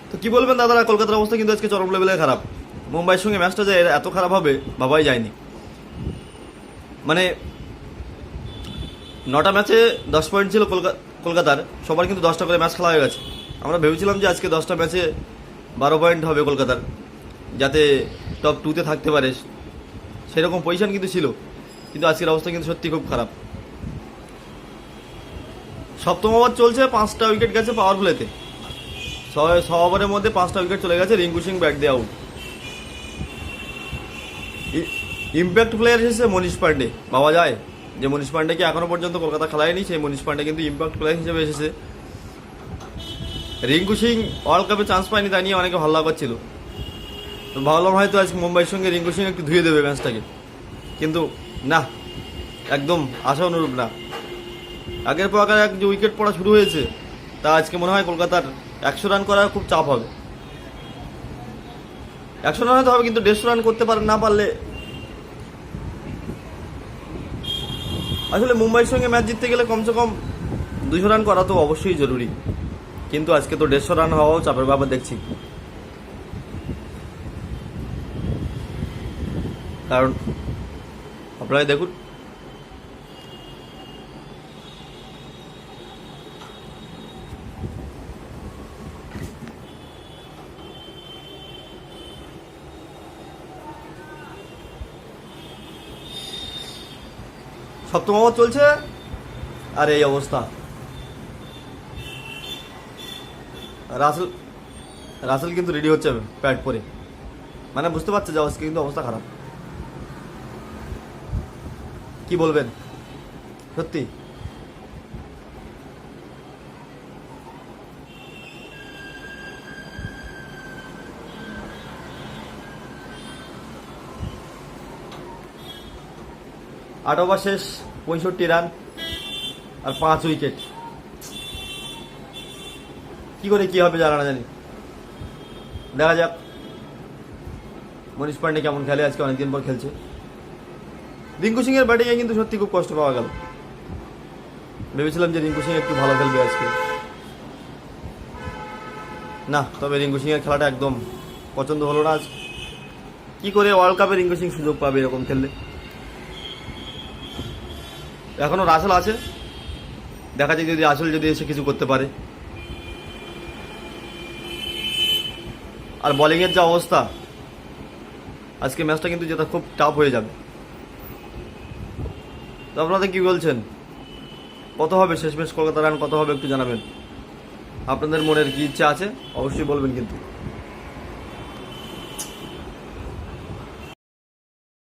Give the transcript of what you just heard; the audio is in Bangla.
তো কি বলবেন দাদারা, কলকাতার অবস্থা কিন্তু আজকে চরম লেভেলে খারাপ। মুম্বাইয়ের সঙ্গে ম্যাচটা যে এত খারাপ হবে ভাবাই যায়নি। মানে 9টা ম্যাচে 10 পয়েন্ট ছিল কলকাতার, সবার কিন্তু 10টা করে ম্যাচ খেলা হয়ে গেছে। আমরা ভেবেছিলাম যে আজকে 10টা ম্যাচে 12 পয়েন্ট হবে কলকাতার, যাতে টপ 2-তে থাকতে পারে, সেরকম পজিশন কিন্তু ছিল। কিন্তু আজকের অবস্থা কিন্তু সত্যি খুব খারাপ। সপ্তম ওভার চলছে, 5টা উইকেট গেছে পাওয়ার প্লেতে। 6 ওভারের মধ্যে 5টা উইকেট চলে গেছে, রিঙ্কু সিং ব্যাট দিয়ে আউট। ইম্প্যাক্ট প্লেয়ার এসেছে মনীষ পান্ডে। ভাবা যায় যে মনীষ পান্ডেকে এখনো পর্যন্ত কলকাতা খেলায়নি, সেই মনীষ পান্ডে কিন্তু ইম্প্যাক্ট প্লেয়ার হিসেবে এসেছে। রিঙ্কু সিং ওয়ার্ল্ড কাপে চান্স পায়নি, তা নিয়ে অনেকে ভালো করছিল। তো ভাবলাম হয়তো আজকে মুম্বাইয়ের সঙ্গে রিঙ্কু সিং একটু ধুয়ে দেবে ম্যাচটাকে, কিন্তু না, একদম আশা অনুরূপ না। আগের পর আগের যে উইকেট পড়া শুরু হয়েছে, তা আজকে মনে হয় কলকাতার 100 রান করা খুব চাপ হবে। 100 রান হয়তো হবে, কিন্তু 150 রান করতে পারে না পারলে। আসলে মুম্বাইয়ের সঙ্গে ম্যাচ জিততে গেলে কমসে কম 200 রান করা তো অবশ্যই জরুরি, কিন্তু আজকে তো 150 রান হওয়াও চাপের ব্যাপার দেখছি। কারণ আপনারাই দেখুন, সপ্তম ওভার চলছে আর এই অবস্থা। রাসেল রাসেল কিন্তু রেডি হচ্ছে প্যাড পরে, মানে বুঝতে পারছে যে আজকে কিন্তু অবস্থা খারাপ। কি বলবেন সত্যি? আট ওভার শেষ, 65 রান আর 5 উইকেট। কি করে কি হবে জানা না জানি, দেখা যাক মনীষ পান্ডে কেমন খেলে। আজকে অনেকদিন পর খেলছে। রিঙ্কু সিং এর ব্যাটিংয়ে কিন্তু সত্যি খুব কষ্ট পাওয়া গেল। ভেবেছিলাম যে রিঙ্কু সিং একটু ভালো খেলবে আজকে, না। তবে রিঙ্কু সিং এর খেলাটা একদম পছন্দ হলো না আজ। কি করে ওয়ার্ল্ড কাপে রিঙ্কু সিং সুযোগ পাবে এরকম খেললে? এখনো রাসেল আছে, দেখা যায় যদি রাসেল যদি এসে কিছু করতে পারে। আর বোলিংয়ের যা অবস্থা, আজকে ম্যাচটা কিন্তু যেটা খুব টাফ হয়ে যাবে। তো আপনাদের কি বলছেন, কত হবে শেষ ম্যাচ কলকাতা রান কত হবে একটু জানাবেন। আপনাদের মনের কি ইচ্ছা আছে অবশ্যই বলবেন কিন্তু।